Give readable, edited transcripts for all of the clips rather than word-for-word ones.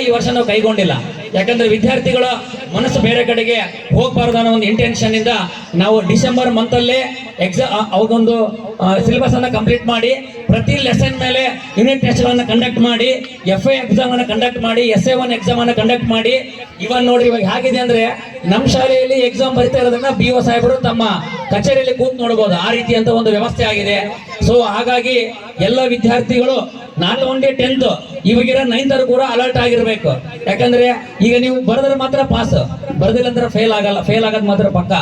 ಈ ವರ್ಷ ನಾವು ಕೈಗೊಂಡಿಲ್ಲ. ಯಾಕಂದ್ರೆ ವಿದ್ಯಾರ್ಥಿಗಳ ಮನಸ್ಸು ಬೇರೆ ಕಡೆಗೆ ಹೋಗಬಾರ್ದು ಅನ್ನೋ ಒಂದು ಇಂಟೆನ್ಷನ್ ಇಂದ ನಾವು ಡಿಸೆಂಬರ್ ಮಂತಲ್ಲೇ ಅವ್ರಿಗೊಂದು ಸಿಲೆಬಸ್ ಅನ್ನ ಕಂಪ್ಲೀಟ್ ಮಾಡಿ, ಪ್ರತಿ ಲೆಸನ್ ಮೇಲೆ ಯೂನಿಟ್ ಟೆಸ್ಟ್ ಗಳನ್ನ ಕಂಡಕ್ಟ್ ಮಾಡಿ, FA ಎಕ್ಸಾಮ್ ಅನ್ನ ಕಂಡಕ್ಟ್ ಮಾಡಿ, SA1 ಎಕ್ಸಾಮ್ ಅನ್ನ ಕಂಡಕ್ಟ್ ಮಾಡಿ. ಇವನ್ ನೋಡ್ರಿ ಇವಾಗ ಹೇಗಿದೆ ಅಂದ್ರೆ ನಮ್ಮ ಶಾಲೆಯಲ್ಲಿ ಎಕ್ಸಾಮ್ ಬರಿತಾ ಇರೋದನ್ನ BO ಸಾಹೇಬರು ತಮ್ಮ ಕಚೇರಿಯಲ್ಲಿ ಕೂತ್ ನೋಡಬಹುದು. ಆ ರೀತಿಯಂತ ಒಂದು ವ್ಯವಸ್ಥೆ ಆಗಿದೆ. ಸೊ ಹಾಗಾಗಿ ಎಲ್ಲ ವಿದ್ಯಾರ್ಥಿಗಳು ನಾಟ್ ಓನ್ಲಿ 10th, ಇವಾಗಿರೋ 9th ಕೂಡ ಅಲರ್ಟ್ ಆಗಿರ್ಬೇಕು. ಯಾಕಂದ್ರೆ ಈಗ ನೀವು ಬರೆದ್ರೆ ಮಾತ್ರ ಪಾಸ್, ಬರೆದಿಲ್ಲ ಅಂದ್ರೆ ಫೇಲ್ ಆಗಲ್ಲ. ಫೇಲ್ ಆಗೋದು ಮಾತ್ರ ಪಕ್ಕ.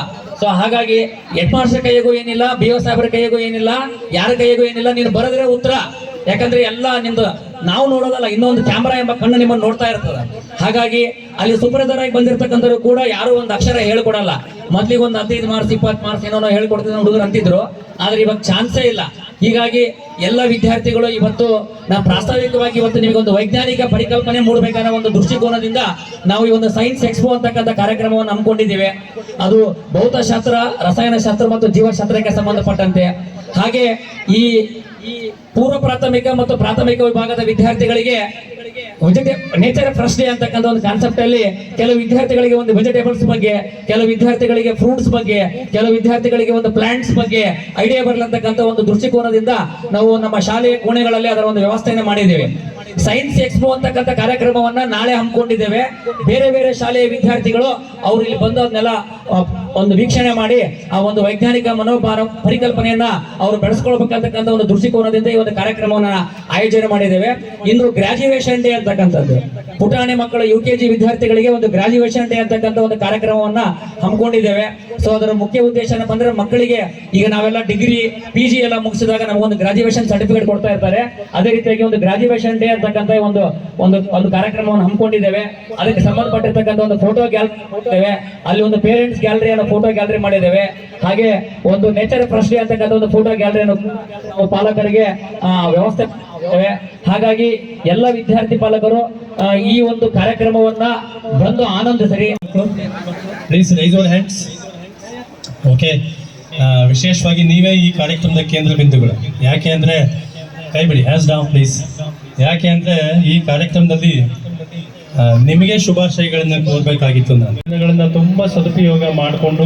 ಸೊ ಹಾಗಾಗಿ ಹೆಡ್ ಮಾಸ್ಟರ್ ಕೈಗೂ ಏನಿಲ್ಲ, BO ಸಾಹೇಬ್ರ ಕೈಗೂ ಏನಿಲ್ಲ, ಯಾರ ಕೈಗೂ ಏನಿಲ್ಲ, ನೀನು ಬರೆದ್ರೆ ಉತ್ತರ. ಯಾಕಂದ್ರೆ ಎಲ್ಲ ನಿಮ್ದು ನಾವು ನೋಡೋದಲ್ಲ, ಇನ್ನೊಂದು ಕ್ಯಾಮ್ರಾ ಎಂಬ ಕಣ್ಣು ನಿಮ್ಮನ್ನು ನೋಡ್ತಾ ಇರ್ತದೆ. ಹಾಗಾಗಿ ಅಲ್ಲಿ ಸೂಪರ್ವೈಸರ್ ಆಗಿ ಬಂದಿರತಕ್ಕಂಥವ್ರು ಕೂಡ ಯಾರು ಒಂದು ಅಕ್ಷರ ಹೇಳ್ಕೊಡಲ್ಲ. ಮೊದ್ಲಿಗೆ ಒಂದು 15 ಮಾರ್ಕ್ಸ್ 20 ಮಾರ್ಕ್ಸ್ ಏನೋ ಹೇಳ್ಕೊಡ್ತಿದ್ದ ಹುಡುಗರು ಅಂತಿದ್ರು. ಆದ್ರೆ ಇವಾಗ ಚಾನ್ಸೇ ಇಲ್ಲ. ಹೀಗಾಗಿ ಎಲ್ಲ ವಿದ್ಯಾರ್ಥಿಗಳು ಇವತ್ತು ನಾವು ಪ್ರಾಸ್ತಾವಿಕವಾಗಿ ಇವತ್ತು ನಿಮಗೊಂದು ವೈಜ್ಞಾನಿಕ ಪರಿಕಲ್ಪನೆ ಮೂಡಬೇಕನ್ನೋ ಒಂದು ದೃಷ್ಟಿಕೋನದಿಂದ ನಾವು ಈ ಒಂದು ಸೈನ್ಸ್ ಎಕ್ಸ್ಪೋ ಅಂತಕ್ಕಂಥ ಕಾರ್ಯಕ್ರಮವನ್ನು ಹಮ್ಮಿಕೊಂಡಿದ್ದೇವೆ. ಅದು ಭೌತಶಾಸ್ತ್ರ, ರಸಾಯನಶಾಸ್ತ್ರ ಮತ್ತು ಜೀವಶಾಸ್ತ್ರಕ್ಕೆ ಸಂಬಂಧಪಟ್ಟಂತೆ. ಹಾಗೆ ಈ ಪೂರ್ವ ಪ್ರಾಥಮಿಕ ಮತ್ತು ಪ್ರಾಥಮಿಕ ವಿಭಾಗದ ವಿದ್ಯಾರ್ಥಿಗಳಿಗೆ ನೇಚರ್ ಫಸ್ಟ್ ಡೇ ಅಂತಕ್ಕಂಥ ಒಂದು ಕಾನ್ಸೆಪ್ಟ್ ಅಲ್ಲಿ ಕೆಲವು ವಿದ್ಯಾರ್ಥಿಗಳಿಗೆ ಒಂದು ವೆಜಿಟೇಬಲ್ಸ್ ಬಗ್ಗೆ, ಕೆಲವು ವಿದ್ಯಾರ್ಥಿಗಳಿಗೆ ಫ್ರೂಟ್ಸ್ ಬಗ್ಗೆ, ಕೆಲವು ವಿದ್ಯಾರ್ಥಿಗಳಿಗೆ ಒಂದು ಪ್ಲಾಂಟ್ಸ್ ಬಗ್ಗೆ ಐಡಿಯಾ ಬರಲಂತಕ್ಕಂಥ ಒಂದು ದೃಷ್ಟಿಕೋನದಿಂದ ನಾವು ನಮ್ಮ ಶಾಲೆಯ ಕೋಣೆಗಳಲ್ಲಿ ಅದರ ಒಂದು ವ್ಯವಸ್ಥೆಯನ್ನು ಮಾಡಿದ್ದೇವೆ. ಸೈನ್ಸ್ ಎಕ್ಸ್ಪೋ ಅಂತಕ್ಕಂಥ ಕಾರ್ಯಕ್ರಮವನ್ನ ನಾಳೆ ಹಮ್ಮಿಕೊಂಡಿದ್ದೇವೆ. ಬೇರೆ ಬೇರೆ ಶಾಲೆಯ ವಿದ್ಯಾರ್ಥಿಗಳು ಅವರು ಇಲ್ಲಿ ಬಂದು ಅದನ್ನೆಲ್ಲ ಒಂದು ವೀಕ್ಷಣೆ ಮಾಡಿ ಆ ಒಂದು ವೈಜ್ಞಾನಿಕ ಮನೋಭಾವ ಪರಿಕಲ್ಪನೆಯನ್ನ ಅವರು ಬೆಳೆಸ್ಕೊಳ್ಬೇಕಂತಕ್ಕಂಥ ಒಂದು ದೃಷ್ಟಿಕೋನದಿಂದ ಈ ಒಂದು ಕಾರ್ಯಕ್ರಮವನ್ನ ಆಯೋಜನೆ ಮಾಡಿದ್ದೇವೆ. ಇಂದು ಗ್ರಾಜುಯೇಷನ್ ಡೇ ಅಂತಕ್ಕಂಥದ್ದು, ಪುಟಾಣಿ ಮಕ್ಕಳ UKG ವಿದ್ಯಾರ್ಥಿಗಳಿಗೆ ಒಂದು ಗ್ರಾಜುಯೇಷನ್ ಡೇ ಅಂತಕ್ಕಂಥ ಒಂದು ಕಾರ್ಯಕ್ರಮವನ್ನ ಹಮ್ಮಿಕೊಂಡಿದ್ದೇವೆ. ಸೊ ಅದರ ಮುಖ್ಯ ಉದ್ದೇಶ ಏನಪ್ಪ ಅಂದ್ರೆ ಮಕ್ಕಳಿಗೆ ಈಗ ನಾವೆಲ್ಲ ಡಿಗ್ರಿ PG ಎಲ್ಲ ಮುಗಿಸಿದಾಗ ನಮಗೊಂದು ಗ್ರಾಜುಯೇಷನ್ ಸರ್ಟಿಫಿಕೇಟ್ ಕೊಡ್ತಾ ಇರ್ತಾರೆ. ಅದೇ ರೀತಿಯಾಗಿ ಒಂದು ಗ್ರಾಜುಯೇಷನ್ ಡೇ ಅಂತಕ್ಕಂಥ ಒಂದು ಕಾರ್ಯಕ್ರಮವನ್ನು ಹಮ್ಮಿಕೊಂಡಿದ್ದೇವೆ. ಅದಕ್ಕೆ ಸಂಬಂಧಪಟ್ಟಿರ್ತಕ್ಕಂಥ ಒಂದು ಫೋಟೋ ಗ್ಯಾಲರಿ ಮಾಡಿದ್ದೇವೆ. ಅಲ್ಲಿ ಒಂದು ಪೇರೆಂಟ್ಸ್ ಗ್ಯಾಲರಿ ಫೋಟೋ ಗ್ಯಾಲರಿ ಮಾಡಿದ್ದೇವೆ. ಹಾಗೆ ಒಂದು ನೇಚರ್ ಫಸ್ಟ್ ಡೇ ಅಂತಕ್ಕಂಥ ಒಂದು ಫೋಟೋ ಗ್ಯಾಲರಿಯನ್ನು ನಾವು ಪಾಲಕರಿಗೆ ವ್ಯವಸ್ಥೆ ಮಾಡಿದ್ದೇವೆ. ಹಾಗಾಗಿ ಎಲ್ಲ ವಿದ್ಯಾರ್ಥಿ ಪಾಲಕರು ಈ ಒಂದು ಕಾರ್ಯಕ್ರಮವನ್ನ ಬಂದು ಆನಂದಿಸಿರಿ. Please raise your hands. Okay, ವಿಶೇಷವಾಗಿ ನೀವೇ ಈ ಕಾರ್ಯಕ್ರಮದ ಕೇಂದ್ರ ಬಿಂದುಗಳು. ಯಾಕೆ ಅಂದ್ರೆ ಕೈ ಬಿಡಿ, ಹ್ಯಾಂಡ್ಸ್ ಡೌನ್ ಪ್ಲೀಸ್. ಯಾಕೆ ಅಂದ್ರೆ ಈ ಕಾರ್ಯಕ್ರಮದಲ್ಲಿ ನಿಮಗೆ ಶುಭಾಶಯಗಳನ್ನು ಕೋರಬೇಕಾಗಿತ್ತು. ನಾನು ತುಂಬ ಸದುಪಯೋಗ ಮಾಡಿಕೊಂಡು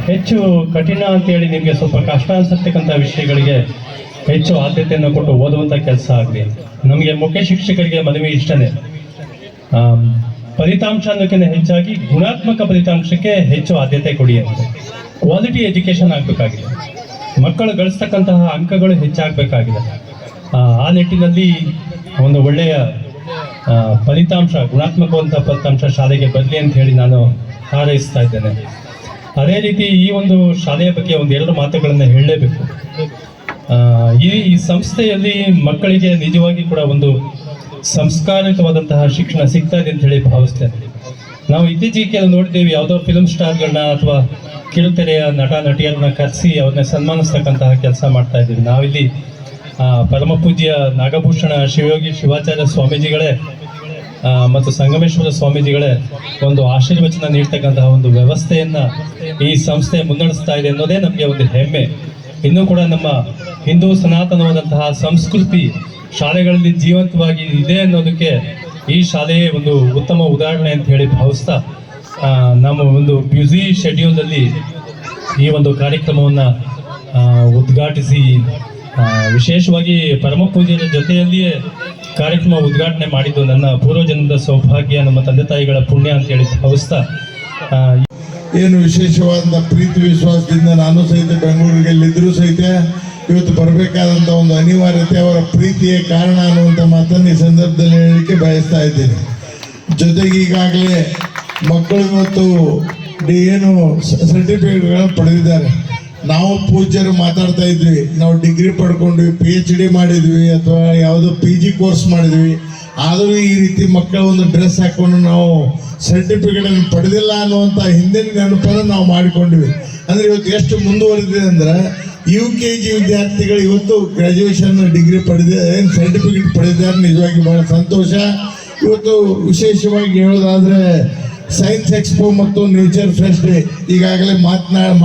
ಹೆಚ್ಚು ಕಠಿಣ ಅಂತೇಳಿ ನಿಮಗೆ ಸ್ವಲ್ಪ ಕಷ್ಟ ಅನ್ಸತಕ್ಕಂಥ ವಿಷಯಗಳಿಗೆ ಹೆಚ್ಚು ಆದ್ಯತೆಯನ್ನು ಕೊಟ್ಟು ಓದುವಂಥ ಕೆಲಸ ಆಗಲಿ. ನಮಗೆ ಮುಖ್ಯ ಶಿಕ್ಷಕರಿಗೆ ಮನವಿ ಇಷ್ಟನೇ, ಫಲಿತಾಂಶ ಅನ್ನೋಕ್ಕಿಂತ ಹೆಚ್ಚಾಗಿ ಗುಣಾತ್ಮಕ ಫಲಿತಾಂಶಕ್ಕೆ ಹೆಚ್ಚು ಆದ್ಯತೆ ಕೊಡಿ ಅಂತ. ಕ್ವಾಲಿಟಿ ಎಜುಕೇಷನ್ ಆಗಬೇಕಾಗಿದೆ. ಮಕ್ಕಳು ಗಳಿಸ್ತಕ್ಕಂತಹ ಅಂಕಗಳು ಹೆಚ್ಚಾಗಬೇಕಾಗಿದೆ. ಆ ನಿಟ್ಟಿನಲ್ಲಿ ಒಂದು ಒಳ್ಳೆಯ ಫಲಿತಾಂಶ, ಗುಣಾತ್ಮಕವಂತ ಫಲಿತಾಂಶ ಶಾಲೆಗೆ ಬರಲಿ ಅಂತ ಹೇಳಿ ನಾನು ಹಾರೈಸ್ತಾ ಇದ್ದೇನೆ. ಅದೇ ರೀತಿ ಈ ಒಂದು ಶಾಲೆಯ ಬಗ್ಗೆ ಒಂದೆರಡು ಮಾತುಗಳನ್ನು ಹೇಳಲೇಬೇಕು. ಈ ಸಂಸ್ಥೆಯಲ್ಲಿ ಮಕ್ಕಳಿಗೆ ನಿಜವಾಗಿ ಕೂಡ ಒಂದು ಸಂಸ್ಕಾರಿತವಾದಂತಹ ಶಿಕ್ಷಣ ಸಿಗ್ತಾ ಇದೆ ಅಂತ ಹೇಳಿ ಭಾವಿಸ್ತೇನೆ. ನಾವು ಇತ್ತೀಚೆಗೆ ನೋಡಿದ್ದೇವೆ, ಯಾವುದೋ ಫಿಲ್ಮ್ ಸ್ಟಾರ್ಗಳನ್ನ ಅಥವಾ ಕಿರುತೆರೆಯ ನಟ ನಟಿಯರನ್ನ ಕರೆಸಿ ಅವ್ರನ್ನ ಸನ್ಮಾನಿಸ್ತಕ್ಕಂತಹ ಕೆಲಸ ಮಾಡ್ತಾ ಇದ್ದೀವಿ. ನಾವಿಲ್ಲಿ ಪರಮ ಪೂಜ್ಯ ನಾಗಭೂಷಣ ಶಿವಯೋಗಿ ಶಿವಾಚಾರ್ಯ ಸ್ವಾಮೀಜಿಗಳೇ ಮತ್ತು ಸಂಗಮೇಶ್ವರ ಸ್ವಾಮೀಜಿಗಳೇ ಒಂದು ಆಶೀರ್ವಚನ ನೀಡ್ತಕ್ಕಂತಹ ಒಂದು ವ್ಯವಸ್ಥೆಯನ್ನ ಈ ಸಂಸ್ಥೆ ಮುನ್ನಡೆಸ್ತಾ ಇದೆ ಅನ್ನೋದೇ ನಮಗೆ ಒಂದು ಹೆಮ್ಮೆ. ಇನ್ನೂ ಕೂಡ ನಮ್ಮ ಹಿಂದೂ ಸನಾತನವಾದಂತಹ ಸಂಸ್ಕೃತಿ ಶಾಲೆಗಳಲ್ಲಿ ಜೀವಂತವಾಗಿ ಇದೆ ಅನ್ನೋದಕ್ಕೆ ಈ ಶಾಲೆಯೇ ಒಂದು ಉತ್ತಮ ಉದಾಹರಣೆ ಅಂತ ಹೇಳಿ ಭಾವಿಸ್ತಾ, ನಮ್ಮ ಒಂದು ಬ್ಯುಸಿ ಶೆಡ್ಯೂಲ್ನಲ್ಲಿ ಈ ಒಂದು ಕಾರ್ಯಕ್ರಮವನ್ನು ಉದ್ಘಾಟಿಸಿ, ವಿಶೇಷವಾಗಿ ಪರಮ ಪೂಜ್ಯರ ಜೊತೆಯಲ್ಲಿಯೇ ಕಾರ್ಯಕ್ರಮ ಉದ್ಘಾಟನೆ ಮಾಡಿದ್ದು ನನ್ನ ಪೂರ್ವಜನ್ಮದ ಸೌಭಾಗ್ಯ, ನಮ್ಮ ತಂದೆ ತಾಯಿಗಳ ಪುಣ್ಯ ಅಂತ ಹೇಳಿ ಭಾವಿಸ್ತಾ, ಏನು ವಿಶೇಷವಾದ ಪ್ರೀತಿ ವಿಶ್ವಾಸದಿಂದ ನಾನು ಸಹಿತ ಬೆಂಗಳೂರಿಗೆ ಇದ್ರೂ ಸಹಿತ ಇವತ್ತು ಬರಬೇಕಾದಂಥ ಒಂದು ಅನಿವಾರ್ಯತೆ ಅವರ ಪ್ರೀತಿಯೇ ಕಾರಣ ಅನ್ನುವಂಥ ಮಾತನ್ನು ಈ ಸಂದರ್ಭದಲ್ಲಿ ಹೇಳಲಿಕ್ಕೆ ಬಯಸ್ತಾ ಇದ್ದೇನೆ. ಜೊತೆಗೆ ಈಗಾಗಲೇ ಮಕ್ಕಳು ಇವತ್ತು ಏನು ಸರ್ಟಿಫಿಕೇಟ್ಗಳನ್ನು ಪಡೆದಿದ್ದಾರೆ. ನಾವು ಪೂಜ್ಯರು ಮಾತಾಡ್ತಾ ಇದ್ವಿ, ನಾವು ಡಿಗ್ರಿ ಪಡ್ಕೊಂಡ್ವಿ, PhD ಮಾಡಿದ್ವಿ ಅಥವಾ ಯಾವುದೋ PG ಕೋರ್ಸ್ ಮಾಡಿದ್ವಿ, ಆದರೂ ಈ ರೀತಿ ಮಕ್ಕಳ ಒಂದು ಡ್ರೆಸ್ ಹಾಕ್ಕೊಂಡು ನಾವು ಸರ್ಟಿಫಿಕೇಟನ್ನು ಪಡೆದಿಲ್ಲ ಅನ್ನುವಂಥ ಹಿಂದಿನ ನೆನಪನ್ನು ನಾವು ಮಾಡಿಕೊಂಡ್ವಿ. ಅಂದರೆ ಇವತ್ತು ಎಷ್ಟು ಮುಂದುವರೆದಿದೆ ಅಂದ್ರೆ UKG ವಿದ್ಯಾರ್ಥಿಗಳು ಇವತ್ತು ಗ್ರ್ಯಾಜುಯೇಷನ್ ಡಿಗ್ರಿ ಏನು ಸರ್ಟಿಫಿಕೇಟ್ ಪಡೆದಿದ್ದಾರೆ. ನಿಜವಾಗಿ ಬಹಳ ಸಂತೋಷ. ಇವತ್ತು ವಿಶೇಷವಾಗಿ ಹೇಳೋದಾದರೆ ಸೈನ್ಸ್ ಎಕ್ಸ್ಪೋ ಮತ್ತು ನೇಚರ್ ಫೆಸ್ಟ್ ಡೇ ಈಗಾಗಲೇ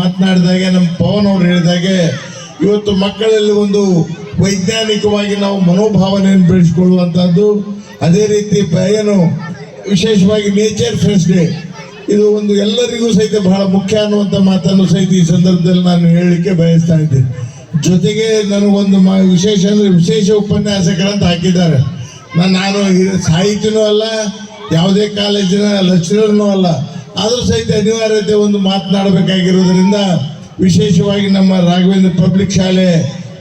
ಮಾತನಾಡಿದಾಗೆ ನಮ್ಮ ಪವನ್ ಅವರು ಹೇಳಿದಾಗೆ ಇವತ್ತು ಮಕ್ಕಳಲ್ಲಿ ಒಂದು ವೈಜ್ಞಾನಿಕವಾಗಿ ನಾವು ಮನೋಭಾವನೆಯನ್ನು ಬೆಳೆಸ್ಕೊಳ್ಳುವಂಥದ್ದು, ಅದೇ ರೀತಿ ಏನು ವಿಶೇಷವಾಗಿ ನೇಚರ್ ಫ್ರೆಂಡ್ಸ್ ಡೇ ಇದು ಒಂದು ಎಲ್ಲರಿಗೂ ಸಹಿತ ಬಹಳ ಮುಖ್ಯ ಅನ್ನುವಂಥ ಮಾತನ್ನು ಸಹಿತ ಈ ಸಂದರ್ಭದಲ್ಲಿ ನಾನು ಹೇಳಲಿಕ್ಕೆ ಬಯಸ್ತಾ ಇದ್ದೇನೆ. ಜೊತೆಗೆ ನನಗೊಂದು ವಿಶೇಷ ಅಂದರೆ ವಿಶೇಷ ಉಪನ್ಯಾಸಕರಂತ ಹಾಕಿದ್ದಾರೆ. ನಾನು ಸಾಹಿತ್ಯನೂ ಅಲ್ಲ, ಯಾವುದೇ ಕಾಲೇಜಿನ ಲೆಕ್ಚರರ್ನೂ ಅಲ್ಲ, ಆದರೂ ಸಹಿತ ಅನಿವಾರ್ಯತೆ ಒಂದು ಮಾತನಾಡಬೇಕಾಗಿರೋದ್ರಿಂದ ವಿಶೇಷವಾಗಿ ನಮ್ಮ ರಾಘವೇಂದ್ರ ಪಬ್ಲಿಕ್ ಶಾಲೆ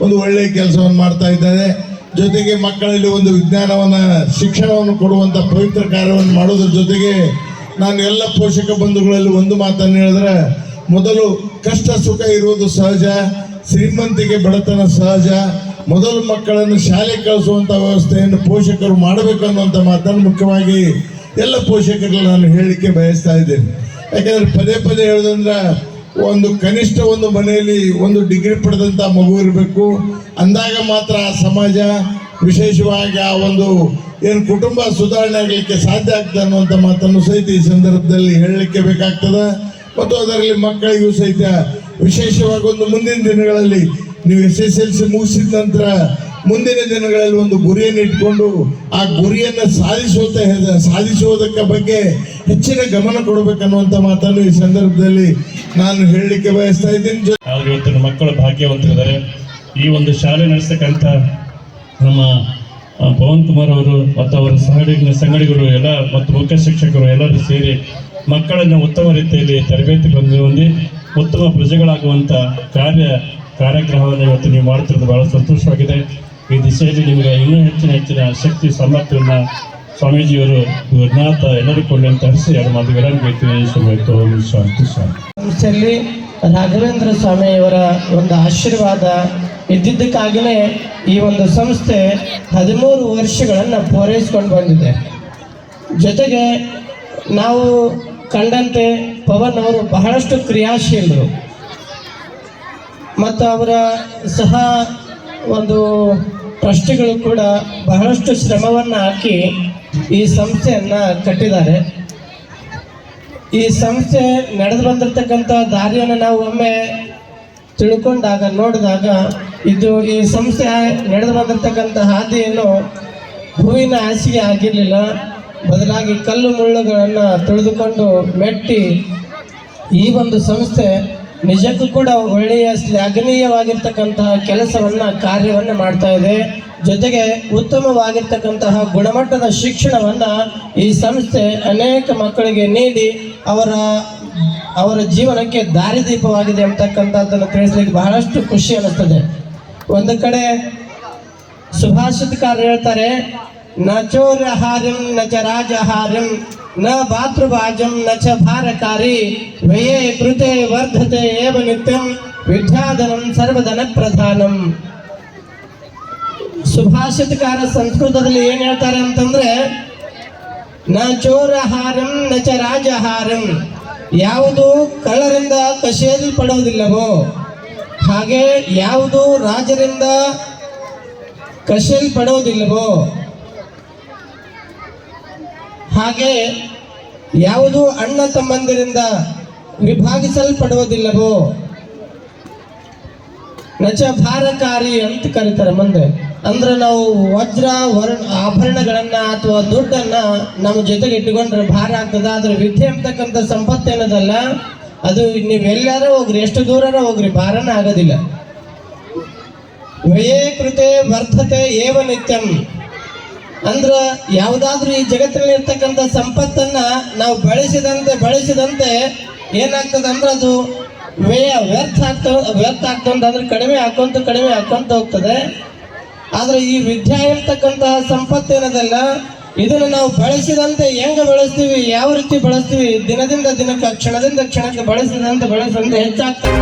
ಒಂದು ಒಳ್ಳೆಯ ಕೆಲಸವನ್ನು ಮಾಡ್ತಾ ಇದ್ದಾರೆ. ಜೊತೆಗೆ ಮಕ್ಕಳಲ್ಲಿ ಒಂದು ವಿಜ್ಞಾನವನ್ನು ಶಿಕ್ಷಣವನ್ನು ಕೊಡುವಂಥ ಪವಿತ್ರ ಕಾರ್ಯವನ್ನು ಮಾಡೋದ್ರ ಜೊತೆಗೆ ನಾನು ಎಲ್ಲ ಪೋಷಕ ಬಂಧುಗಳಲ್ಲಿ ಒಂದು ಮಾತನ್ನು ಹೇಳಿದ್ರೆ, ಮೊದಲು ಕಷ್ಟ ಸುಖ ಇರುವುದು ಸಹಜ, ಶ್ರೀಮಂತಿಗೆ ಬಡತನ ಸಹಜ. ಮೊದಲು ಮಕ್ಕಳನ್ನು ಶಾಲೆ ಕಳಿಸುವಂಥ ವ್ಯವಸ್ಥೆಯನ್ನು ಪೋಷಕರು ಮಾಡಬೇಕು ಅನ್ನುವಂಥ ಮಾತನ್ನು ಮುಖ್ಯವಾಗಿ ಎಲ್ಲ ಪೋಷಕರಲ್ಲಿ ನಾನು ಹೇಳಲಿಕ್ಕೆ ಬಯಸ್ತಾ ಇದ್ದೇನೆ. ಯಾಕಂದರೆ ಪದೇ ಪದೇ ಹೇಳೋದಂದ್ರೆ ಒಂದು ಕನಿಷ್ಠ ಒಂದು ಮನೆಯಲ್ಲಿ ಒಂದು ಡಿಗ್ರಿ ಪಡೆದಂಥ ಮಗು ಇರಬೇಕು, ಅಂದಾಗ ಮಾತ್ರ ಆ ಸಮಾಜ ವಿಶೇಷವಾಗಿ ಆ ಒಂದು ಏನು ಕುಟುಂಬ ಸುಧಾರಣೆ ಆಗಲಿಕ್ಕೆ ಸಾಧ್ಯ ಆಗ್ತದೆ ಅನ್ನುವಂಥ ಮಾತನ್ನು ಸಹಿತ ಈ ಸಂದರ್ಭದಲ್ಲಿ ಹೇಳಲಿಕ್ಕೆ ಬೇಕಾಗ್ತದೆ. ಮತ್ತು ಅದರಲ್ಲಿ ಮಕ್ಕಳಿಗೂ ಸಹಿತ ವಿಶೇಷವಾಗಿ ಒಂದು ಮುಂದಿನ ದಿನಗಳಲ್ಲಿ ನೀವು SSLC ಮುಗಿಸಿದ ನಂತರ ಮುಂದಿನ ದಿನಗಳಲ್ಲಿ ಒಂದು ಗುರಿಯನ್ನು ಇಟ್ಕೊಂಡು ಆ ಗುರಿಯನ್ನು ಸಾಧಿಸುವುದಕ್ಕೆ ಬಗ್ಗೆ ಹೆಚ್ಚಿನ ಗಮನ ಕೊಡಬೇಕನ್ನುವಂಥ ಮಾತನ್ನು ಈ ಸಂದರ್ಭದಲ್ಲಿ ನಾನು ಹೇಳಲಿಕ್ಕೆ ಬಯಸ್ತಾ ಇದ್ದೀನಿ. ಆದ್ರೆ ಇವತ್ತಿನ ಮಕ್ಕಳು ಭಾಗ್ಯವಂತರಿದ್ದಾರೆ. ಈ ಒಂದು ಶಾಲೆ ನಡೆಸ್ತಕ್ಕಂಥ ನಮ್ಮ ಪವನ್ ಕುಮಾರ್ ಅವರು ಮತ್ತು ಅವರ ಸಂಗಡಿಗರು ಎಲ್ಲ ಮತ್ತು ಮುಖ್ಯ ಶಿಕ್ಷಕರು ಎಲ್ಲರೂ ಸೇರಿ ಮಕ್ಕಳನ್ನು ಉತ್ತಮ ರೀತಿಯಲ್ಲಿ ತರಬೇತಿ ಹೊಂದಿ ಉತ್ತಮ ಪ್ರಜೆಗಳಾಗುವಂಥ ಕಾರ್ಯಕ್ರಮವನ್ನು ಇವತ್ತು ನೀವು ಮಾಡುತ್ತಿರೋದು ಬಹಳ ಸಂತೋಷವಾಗಿದೆ. ಈ ದಿಶೆಯಲ್ಲಿ ನಿಮಗೆ ಇನ್ನೂ ಹೆಚ್ಚಿನ ಶಕ್ತಿ ಸಾಮರ್ಥ್ಯವನ್ನು ಸ್ವಾಮೀಜಿಯವರು ಗುರುನಾಥ ಎಲ್ಲರೂ ಕೊಳ್ಳಿ ಅಂತ ಹರಿಸಿ ಎರಡು ಮಾತುಗಳನ್ನು ಬೇಕು. ಸಂಸ್ಥೆಯಲ್ಲಿ ರಾಘವೇಂದ್ರ ಸ್ವಾಮಿಯವರ ಒಂದು ಆಶೀರ್ವಾದ ಇದ್ದಿದ್ದಕ್ಕಾಗಿಯೇ ಈ ಒಂದು ಸಂಸ್ಥೆ 13 ವರ್ಷಗಳನ್ನು ಪೂರೈಸಿಕೊಂಡು ಬಂದಿದೆ. ಜೊತೆಗೆ ನಾವು ಕಂಡಂತೆ ಪವನ್ ಅವರು ಬಹಳಷ್ಟು ಕ್ರಿಯಾಶೀಲರು ಮತ್ತು ಅವರ ಸಹ ಒಂದು ಟ್ರಸ್ಟಿಗಳು ಕೂಡ ಬಹಳಷ್ಟು ಶ್ರಮವನ್ನು ಹಾಕಿ ಈ ಸಂಸ್ಥೆಯನ್ನು ಕಟ್ಟಿದ್ದಾರೆ. ಈ ಸಂಸ್ಥೆ ನಡೆದು ಬಂದಿರತಕ್ಕಂಥ ದಾರಿಯನ್ನು ನಾವು ಒಮ್ಮೆ ತಿಳ್ಕೊಂಡಾಗ ನೋಡಿದಾಗ ಇದು ಈ ಸಂಸ್ಥೆ ನಡೆದು ಬಂದಿರತಕ್ಕಂಥ ಹಾದಿಯನ್ನು ಹೂವಿನ ಹಾಸಿಗೆ ಆಗಿರಲಿಲ್ಲ, ಬದಲಾಗಿ ಕಲ್ಲು ಮುಳ್ಳುಗಳನ್ನು ತಿಳಿದುಕೊಂಡು ಮೆಟ್ಟಿ ಈ ಒಂದು ಸಂಸ್ಥೆ ನಿಜಕ್ಕೂ ಕೂಡ ಒಳ್ಳೆಯ ಶ್ಲಾಘನೀಯವಾಗಿರ್ತಕ್ಕಂತಹ ಕಾರ್ಯವನ್ನು ಮಾಡ್ತಾ ಇದೆ. ಜೊತೆಗೆ ಉತ್ತಮವಾಗಿರ್ತಕ್ಕಂತಹ ಗುಣಮಟ್ಟದ ಶಿಕ್ಷಣವನ್ನು ಈ ಸಂಸ್ಥೆ ಅನೇಕ ಮಕ್ಕಳಿಗೆ ನೀಡಿ ಅವರ ಜೀವನಕ್ಕೆ ದಾರಿದೀಪವಾಗಿದೆ ಅಂತಕ್ಕಂಥದ್ದನ್ನು ತಿಳಿಸ್ಲಿಕ್ಕೆ ಬಹಳಷ್ಟು ಖುಷಿ ಅನ್ನಿಸ್ತದೆ. ಒಂದು ಕಡೆ ಸುಭಾಷಿತಕಾರರು ಹೇಳ್ತಾರೆ, ನ ಚೋರಹಾರ್ಯಂ ನ ಚ ರಾಜಹಾರ್ಯಂ ನ ಭಾತೃಭಾಜಂ ನ ಚ ಭಾರಕಾರಿ ವ್ಯಯೇ ಕೃತೆ ವರ್ಧತೆ ಏವ ನಿತ್ಯಂ ವಿದ್ಯಾಧನಂ ಸರ್ವಧನ ಪ್ರಧಾನಂ. ಸುಭಾಷಿತಕಾರ ಸಂಸ್ಕೃತದಲ್ಲಿ ಏನ್ ಹೇಳ್ತಾರೆ ಅಂತಂದ್ರೆ, ನ ಚೋರಹಾರಂ ನ ಚ ರಾಜಹಾರಂ, ಯಾವುದು ಕಳ್ಳರಿಂದ ಕಸಿಯಲ್ಪಡುವುದಿಲ್ಲವೋ ಹಾಗೆ ಯಾವುದು ರಾಜರಿಂದ ಕಸಿಯಲ್ಪಡುವುದಿಲ್ಲವೋ ಹಾಗೆ ಯಾವುದು ಅಣ್ಣ ತಮ್ಮಂದಿರಿಂದ ವಿಭಾಗಿಸಲ್ಪಡುವುದಿಲ್ಲವೋ ನಚ ಭಾರಕಾರಿ ಅಂತ ಕರೀತಾರೆ. ಮುಂದೆ ಅಂದ್ರೆ ನಾವು ವಜ್ರ ಆಭರಣಗಳನ್ನ ಅಥವಾ ದುಡ್ಡನ್ನ ನಮ್ಮ ಜೊತೆಗೆ ಇಟ್ಟುಕೊಂಡ್ರೆ ಭಾರ ಆಗ್ತದ. ಆದ್ರೆ ವಿದ್ಯೆ ಅಂತಕ್ಕಂಥ ಸಂಪತ್ತೇನದಲ್ಲ, ಅದು ನೀವೆಲ್ಲಾರು ಹೋಗ್ರಿ, ಎಷ್ಟು ದೂರ ಹೋಗ್ರಿ, ಭಾರನ ಆಗೋದಿಲ್ಲ. ವ್ಯಯೇ ಕೃತೆ ವರ್ಧತೆ ಏವ ನಿತ್ಯಂ ಅಂದ್ರ ಯಾವುದಾದ್ರೂ ಈ ಜಗತ್ತಿನಲ್ಲಿ ಇರ್ತಕ್ಕಂಥ ಸಂಪತ್ತನ್ನ ನಾವು ಬೆಳೆಸಿದಂತೆ ಏನಾಗ್ತದೆ ಅಂದ್ರೆ ಅದು ವ್ಯರ್ಥ ಆಗ್ತದೆ, ಕಡಿಮೆ ಹಾಕೊಂತ ಹೋಗ್ತದೆ. ಆದ್ರೆ ಈ ವಿದ್ಯೆ ಇರ್ತಕ್ಕಂತಹ ಸಂಪತ್ತೇನದಲ್ಲ, ಇದನ್ನು ನಾವು ಬೆಳೆಸಿದಂತೆ ಹೆಂಗೆ ಬೆಳೆಸ್ತೀವಿ, ಯಾವ ರೀತಿ ಬೆಳೆಸ್ತೀವಿ, ದಿನದಿಂದ ದಿನಕ್ಕೆ ಕ್ಷಣದಿಂದ ಕ್ಷಣಕ್ಕೆ ಬೆಳೆಸಿದಂತೆ ಹೆಚ್ಚಾಗ್ತದೆ.